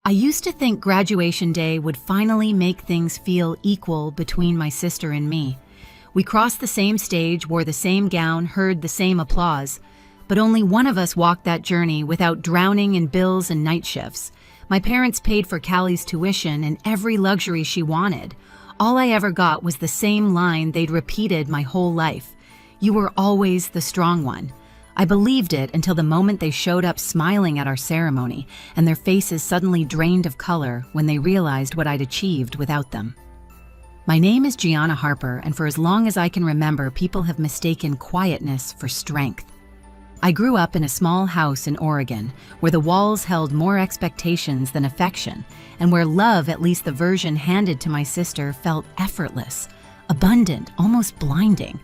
I used to think graduation day would finally make things feel equal between my sister and me. We crossed the same stage, wore the same gown, heard the same applause, but only one of us walked that journey without drowning in bills and night shifts. My parents paid for Callie's tuition and every luxury she wanted. All I ever got was the same line they'd repeated my whole life. You were always the strong one. I believed it until the moment they showed up smiling at our ceremony, and their faces suddenly drained of color when they realized what I'd achieved without them. My name is Gianna Harper, and for as long as I can remember, people have mistaken quietness for strength. I grew up in a small house in Oregon, where the walls held more expectations than affection, and where love, at least the version handed to my sister, felt effortless, abundant, almost blinding.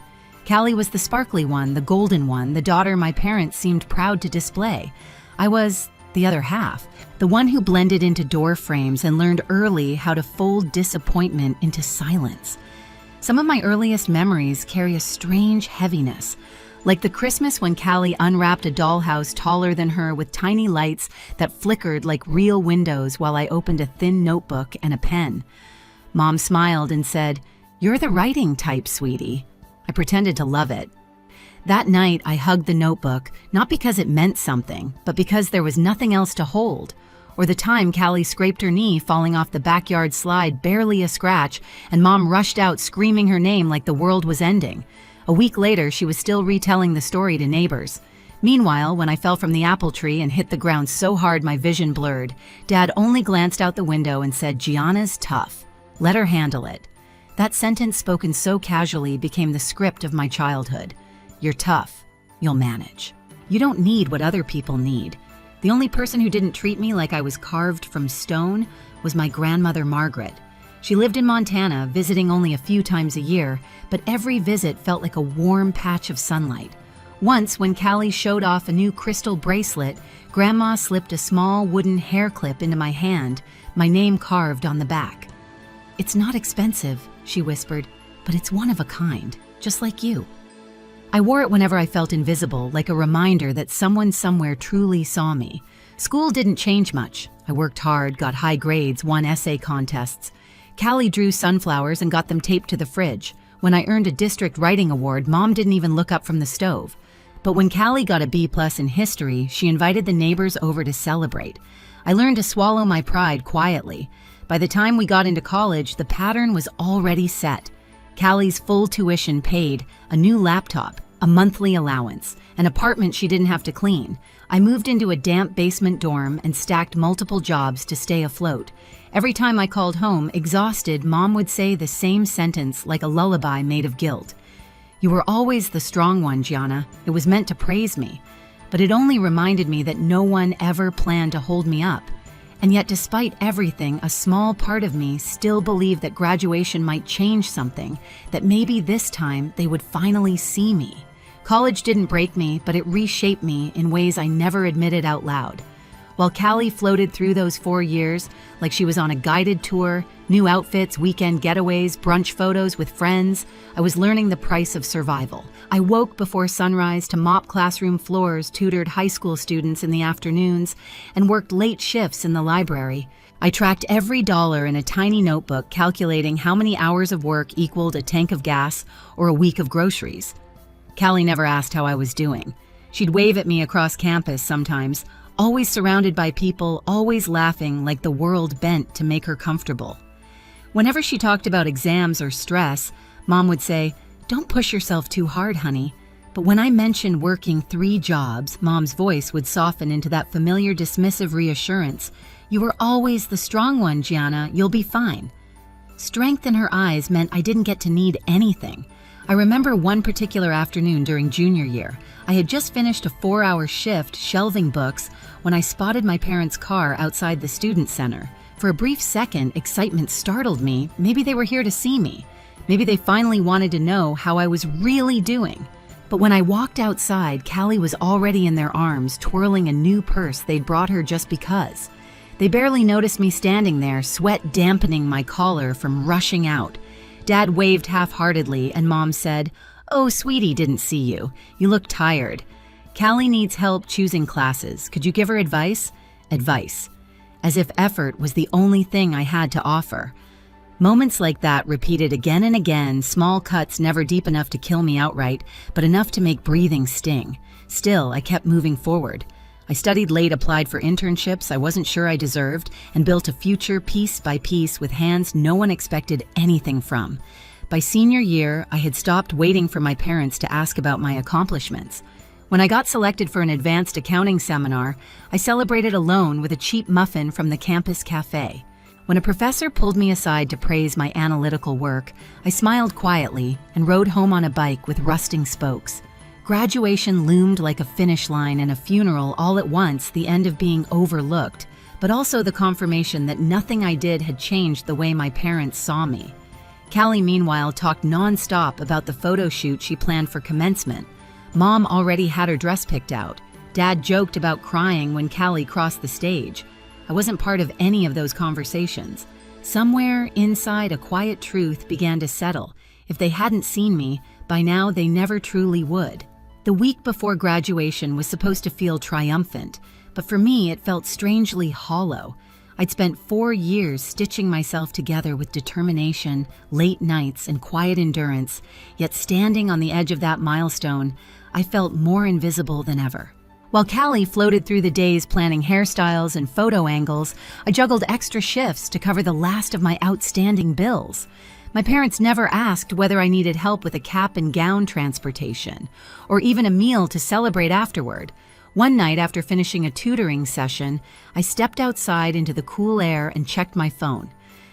Callie was the sparkly one, the golden one, the daughter my parents seemed proud to display. I was the other half, the one who blended into door frames and learned early how to fold disappointment into silence. Some of my earliest memories carry a strange heaviness, like the Christmas when Callie unwrapped a dollhouse taller than her with tiny lights that flickered like real windows while I opened a thin notebook and a pen. Mom smiled and said, "You're the writing type, sweetie." I pretended to love it. That night, I hugged the notebook, not because it meant something, but because there was nothing else to hold. Or the time Callie scraped her knee falling off the backyard slide, barely a scratch, and Mom rushed out screaming her name like the world was ending. A week later, she was still retelling the story to neighbors. Meanwhile, when I fell from the apple tree and hit the ground so hard my vision blurred, Dad only glanced out the window and said, "Gianna's tough. Let her handle it." That sentence spoken so casually became the script of my childhood. You're tough. You'll manage. You don't need what other people need. The only person who didn't treat me like I was carved from stone was my grandmother, Margaret. She lived in Montana, visiting only a few times a year, but every visit felt like a warm patch of sunlight. Once, when Callie showed off a new crystal bracelet, Grandma slipped a small wooden hair clip into my hand, my name carved on the back. "It's not expensive," she whispered, "but it's one of a kind, just like you." I wore it whenever I felt invisible, like a reminder that someone somewhere truly saw me. School didn't change much. I worked hard, got high grades, won essay contests. Callie drew sunflowers and got them taped to the fridge. When I earned a district writing award, Mom didn't even look up from the stove. But when Callie got a B+ in history, she invited the neighbors over to celebrate. I learned to swallow my pride quietly. By the time we got into college, the pattern was already set. Callie's full tuition paid, a new laptop, a monthly allowance, an apartment she didn't have to clean. I moved into a damp basement dorm and stacked multiple jobs to stay afloat. Every time I called home, exhausted, Mom would say the same sentence like a lullaby made of guilt. "You were always the strong one, Gianna." It was meant to praise me, but it only reminded me that no one ever planned to hold me up. And yet, despite everything, a small part of me still believed that graduation might change something, that maybe this time they would finally see me. College didn't break me, but it reshaped me in ways I never admitted out loud. While Callie floated through those 4 years, like she was on a guided tour, new outfits, weekend getaways, brunch photos with friends, I was learning the price of survival. I woke before sunrise to mop classroom floors, tutored high school students in the afternoons, and worked late shifts in the library. I tracked every dollar in a tiny notebook, calculating how many hours of work equaled a tank of gas or a week of groceries. Callie never asked how I was doing. She'd wave at me across campus sometimes, always surrounded by people, always laughing like the world bent to make her comfortable. Whenever she talked about exams or stress, Mom would say, "Don't push yourself too hard, honey." But when I mentioned working 3 jobs, Mom's voice would soften into that familiar dismissive reassurance. "You were always the strong one, Gianna. You'll be fine." Strength in her eyes meant I didn't get to need anything. I remember one particular afternoon during junior year. I had just finished a 4-hour shift shelving books when I spotted my parents' car outside the student center. For a brief second, excitement startled me. Maybe they were here to see me. Maybe they finally wanted to know how I was really doing. But when I walked outside, Callie was already in their arms, twirling a new purse they'd brought her just because. They barely noticed me standing there, sweat dampening my collar from rushing out. Dad waved half-heartedly, and Mom said, "Oh, sweetie didn't see you. You look tired. Callie needs help choosing classes. Could you give her advice?" Advice. as if effort was the only thing I had to offer. Moments like that repeated again and again, small cuts never deep enough to kill me outright, but enough to make breathing sting. Still, I kept moving forward. I studied late, applied for internships I wasn't sure I deserved, and built a future piece by piece with hands no one expected anything from. By senior year, I had stopped waiting for my parents to ask about my accomplishments. When I got selected for an advanced accounting seminar, I celebrated alone with a cheap muffin from the campus cafe. When a professor pulled me aside to praise my analytical work, I smiled quietly and rode home on a bike with rusting spokes. Graduation loomed like a finish line and a funeral all at once, the end of being overlooked, but also the confirmation that nothing I did had changed the way my parents saw me. Callie, meanwhile, talked non-stop about the photo shoot she planned for commencement. Mom already had her dress picked out. Dad joked about crying when Callie crossed the stage. I wasn't part of any of those conversations. Somewhere inside, a quiet truth began to settle. If they hadn't seen me, by now they never truly would. The week before graduation was supposed to feel triumphant, but for me it felt strangely hollow. I'd spent 4 years stitching myself together with determination, late nights, and quiet endurance, yet standing on the edge of that milestone, I felt more invisible than ever. While Callie floated through the days planning hairstyles and photo angles, I juggled extra shifts to cover the last of my outstanding bills. My parents never asked whether I needed help with a cap and gown transportation, or even a meal to celebrate afterward. One night after finishing a tutoring session, I stepped outside into the cool air and checked my phone.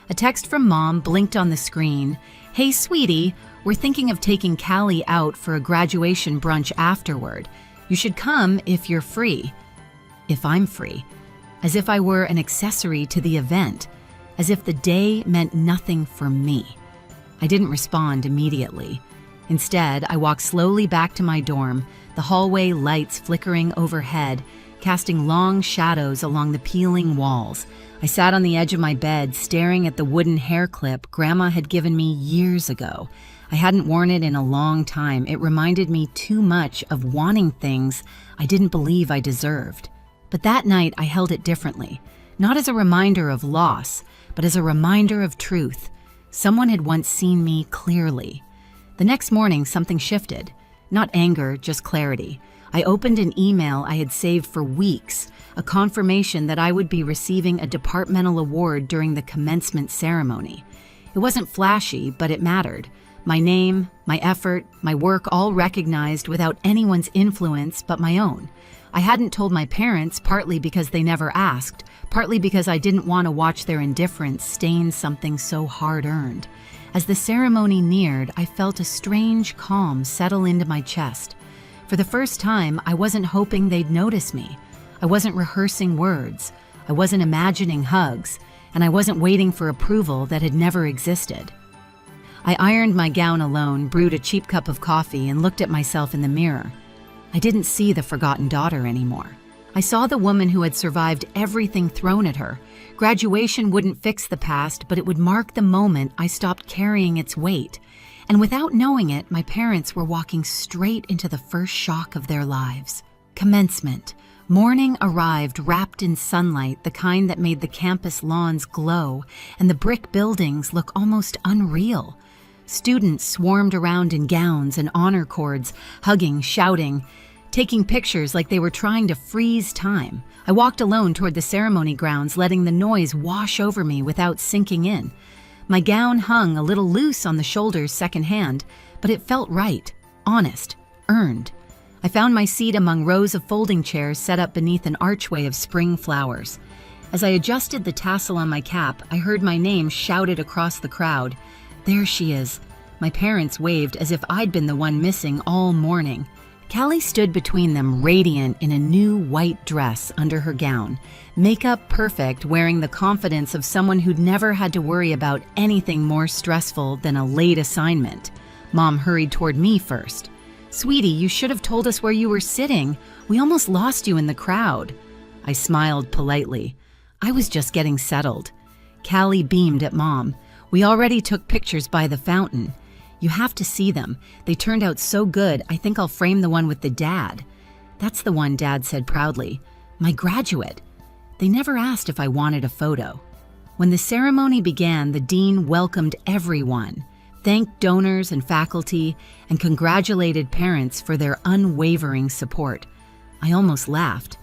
A text from Mom blinked on the screen. "Hey, sweetie, we're thinking of taking Callie out for a graduation brunch afterward. You should come if you're free." If I'm free. As if I were an accessory to the event. As if the day meant nothing for me. I didn't respond immediately. Instead, I walked slowly back to my dorm, the hallway lights flickering overhead, casting long shadows along the peeling walls. I sat on the edge of my bed, staring at the wooden hair clip Grandma had given me years ago. I hadn't worn it in a long time. It reminded me too much of wanting things I didn't believe I deserved. But that night, I held it differently. Not as a reminder of loss, but as a reminder of truth. Someone had once seen me clearly. The next morning, something shifted. Not anger, just clarity. I opened an email I had saved for weeks, a confirmation that I would be receiving a departmental award during the commencement ceremony. It wasn't flashy, but it mattered. My name, my effort, my work all recognized without anyone's influence but my own. I hadn't told my parents, partly because they never asked, partly because I didn't want to watch their indifference stain something so hard-earned. As the ceremony neared, I felt a strange calm settle into my chest. For the first time, I wasn't hoping they'd notice me. I wasn't rehearsing words. I wasn't imagining hugs. And I wasn't waiting for approval that had never existed. I ironed my gown alone, brewed a cheap cup of coffee, and looked at myself in the mirror. I didn't see the forgotten daughter anymore. I saw the woman who had survived everything thrown at her. Graduation wouldn't fix the past, but it would mark the moment I stopped carrying its weight. And without knowing it, my parents were walking straight into the first shock of their lives. Commencement. Morning arrived wrapped in sunlight, the kind that made the campus lawns glow and the brick buildings look almost unreal. Students swarmed around in gowns and honor cords, hugging, shouting, taking pictures like they were trying to freeze time. I walked alone toward the ceremony grounds, letting the noise wash over me without sinking in. My gown hung a little loose on the shoulders secondhand, but it felt right, honest, earned. I found my seat among rows of folding chairs set up beneath an archway of spring flowers. As I adjusted the tassel on my cap, I heard my name shouted across the crowd. There she is. My parents waved as if I'd been the one missing all morning. Callie stood between them, radiant in a new white dress under her gown, makeup perfect, wearing the confidence of someone who'd never had to worry about anything more stressful than a late assignment. Mom hurried toward me first. "Sweetie, you should have told us where you were sitting. We almost lost you in the crowd." I smiled politely. I was just getting settled. Callie beamed at Mom. "We already took pictures by the fountain. You have to see them. They turned out so good, I think I'll frame the one with the dad." "That's the one," Dad said proudly. "My graduate." They never asked if I wanted a photo. When the ceremony began, the dean welcomed everyone, thanked donors and faculty, and congratulated parents for their unwavering support. I almost laughed.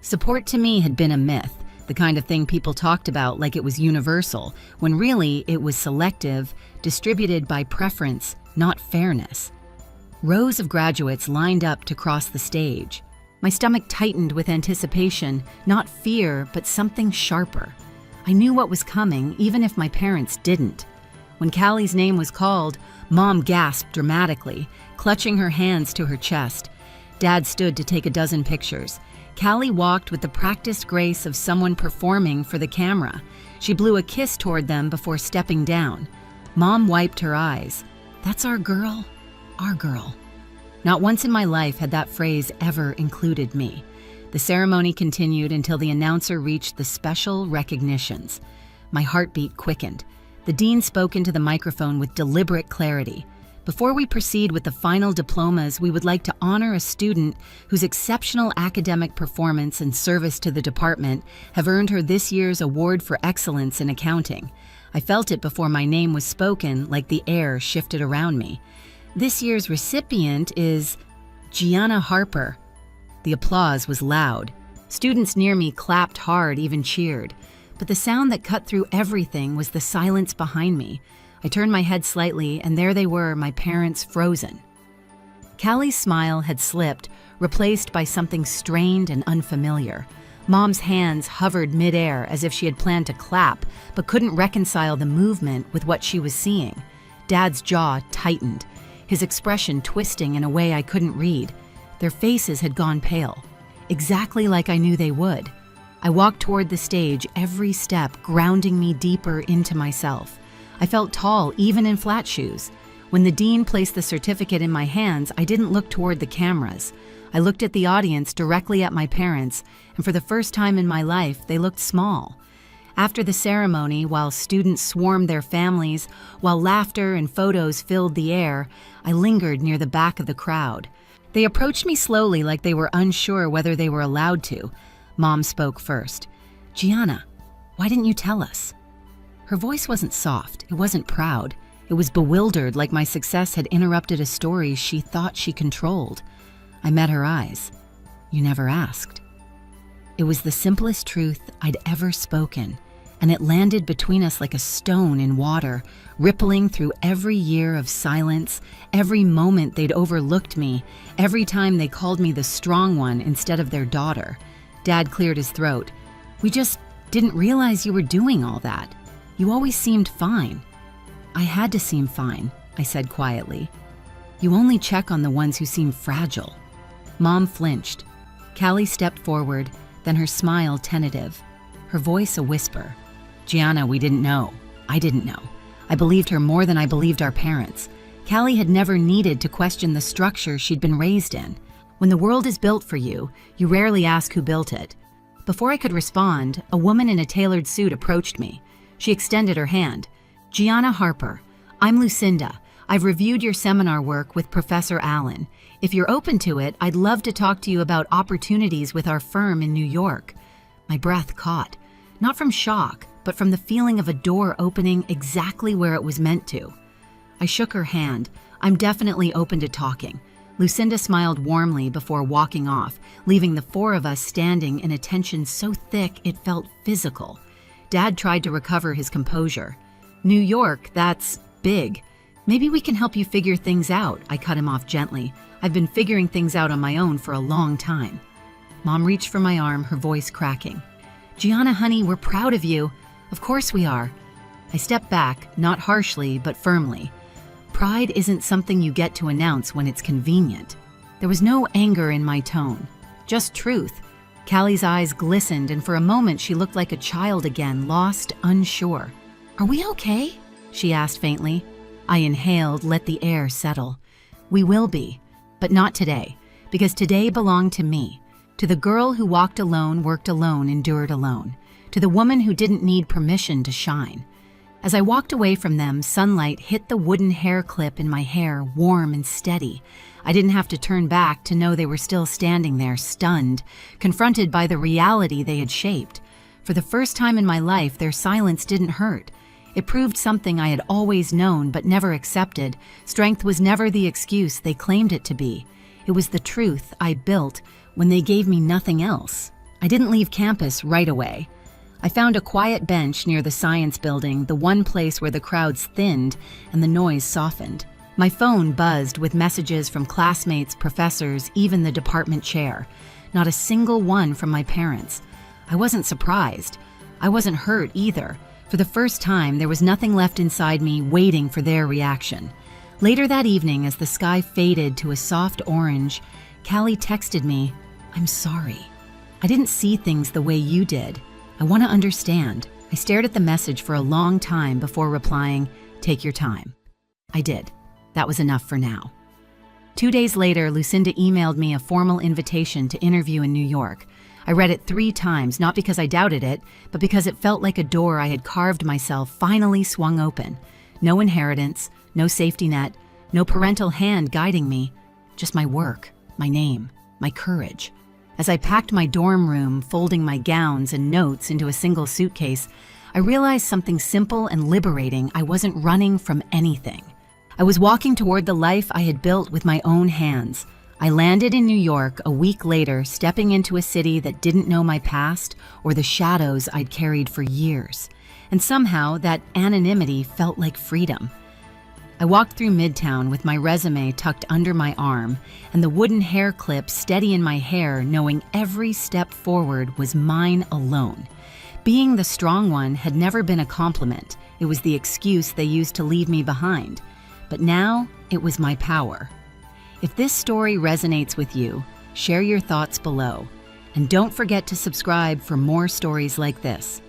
Support to me had been a myth, the kind of thing people talked about like it was universal, when really it was selective, distributed by preference, not fairness. Rows of graduates lined up to cross the stage. My stomach tightened with anticipation, not fear, but something sharper. I knew what was coming, even if my parents didn't. When Callie's name was called, Mom gasped dramatically, clutching her hands to her chest. Dad stood to take a dozen pictures. Callie walked with the practiced grace of someone performing for the camera. She blew a kiss toward them before stepping down. Mom wiped her eyes. "That's our girl, our girl." Not once in my life had that phrase ever included me. The ceremony continued until the announcer reached the special recognitions. My heartbeat quickened. The dean spoke into the microphone with deliberate clarity. "Before we proceed with the final diplomas, we would like to honor a student whose exceptional academic performance and service to the department have earned her this year's Award for Excellence in Accounting." I felt it before my name was spoken, like the air shifted around me. "This year's recipient is Gianna Harper." The applause was loud. Students near me clapped hard, even cheered. But the sound that cut through everything was the silence behind me. I turned my head slightly, and there they were, my parents frozen. Callie's smile had slipped, replaced by something strained and unfamiliar. Mom's hands hovered midair as if she had planned to clap, but couldn't reconcile the movement with what she was seeing. Dad's jaw tightened, his expression twisting in a way I couldn't read. Their faces had gone pale, exactly like I knew they would. I walked toward the stage, every step grounding me deeper into myself. I felt tall, even in flat shoes. When the dean placed the certificate in my hands, I didn't look toward the cameras. I looked at the audience, directly at my parents, and for the first time in my life, they looked small. After the ceremony, while students swarmed their families, while laughter and photos filled the air, I lingered near the back of the crowd. They approached me slowly, like they were unsure whether they were allowed to. Mom spoke first. "Gianna, why didn't you tell us?" Her voice wasn't soft, it wasn't proud. It was bewildered, like my success had interrupted a story she thought she controlled. I met her eyes. "You never asked." It was the simplest truth I'd ever spoken, and it landed between us like a stone in water, rippling through every year of silence, every moment they'd overlooked me, every time they called me the strong one instead of their daughter. Dad cleared his throat. "We just didn't realize you were doing all that. You always seemed fine." "I had to seem fine," I said quietly. "You only check on the ones who seem fragile." Mom flinched. Callie stepped forward, then her smile tentative, her voice a whisper. "Gianna, we didn't know. I didn't know. I believed her more than I believed our parents. Callie had never needed to question the structure she'd been raised in. When the world is built for you, you rarely ask who built it." Before I could respond, a woman in a tailored suit approached me. She extended her hand. "Gianna Harper, I'm Lucinda. I've reviewed your seminar work with Professor Allen. If you're open to it, I'd love to talk to you about opportunities with our firm in New York." My breath caught, not from shock, but from the feeling of a door opening exactly where it was meant to. I shook her hand. "I'm definitely open to talking." Lucinda smiled warmly before walking off, leaving the four of us standing in a tension so thick it felt physical. Dad tried to recover his composure. "New York, that's big. Maybe we can help you figure things out," I cut him off gently. "I've been figuring things out on my own for a long time." Mom reached for my arm, her voice cracking. "Gianna, honey, we're proud of you." "Of course we are." I stepped back, not harshly, but firmly. Pride isn't something you get to announce when it's convenient. There was no anger in my tone, just truth. Callie's eyes glistened, and for a moment she looked like a child again, lost, unsure. "Are we okay?" she asked faintly. I inhaled, let the air settle. "We will be, but not today, because today belonged to me, to the girl who walked alone, worked alone, endured alone, to the woman who didn't need permission to shine." As I walked away from them, sunlight hit the wooden hair clip in my hair, warm and steady. I didn't have to turn back to know they were still standing there, stunned, confronted by the reality they had shaped. For the first time in my life, their silence didn't hurt. It proved something I had always known but never accepted. Strength was never the excuse they claimed it to be. It was the truth I built when they gave me nothing else. I didn't leave campus right away. I found a quiet bench near the science building, the one place where the crowds thinned and the noise softened. My phone buzzed with messages from classmates, professors, even the department chair. Not a single one from my parents. I wasn't surprised. I wasn't hurt either. For the first time, there was nothing left inside me waiting for their reaction. Later that evening, as the sky faded to a soft orange, Callie texted me, "I'm sorry. I didn't see things the way you did. I want to understand." I stared at the message for a long time before replying, "Take your time." I did. That was enough for now. 2 days later, Lucinda emailed me a formal invitation to interview in New York. I read it 3 times, not because I doubted it, but because it felt like a door I had carved myself finally swung open. No inheritance, no safety net, no parental hand guiding me, just my work, my name, my courage. As I packed my dorm room, folding my gowns and notes into a single suitcase, I realized something simple and liberating. I wasn't running from anything. I was walking toward the life I had built with my own hands. I landed in New York a week later, stepping into a city that didn't know my past or the shadows I'd carried for years. And somehow that anonymity felt like freedom. I walked through Midtown with my resume tucked under my arm and the wooden hair clip steady in my hair, knowing every step forward was mine alone. Being the strong one had never been a compliment. It was the excuse they used to leave me behind. But now it was my power. If this story resonates with you, share your thoughts below. And don't forget to subscribe for more stories like this.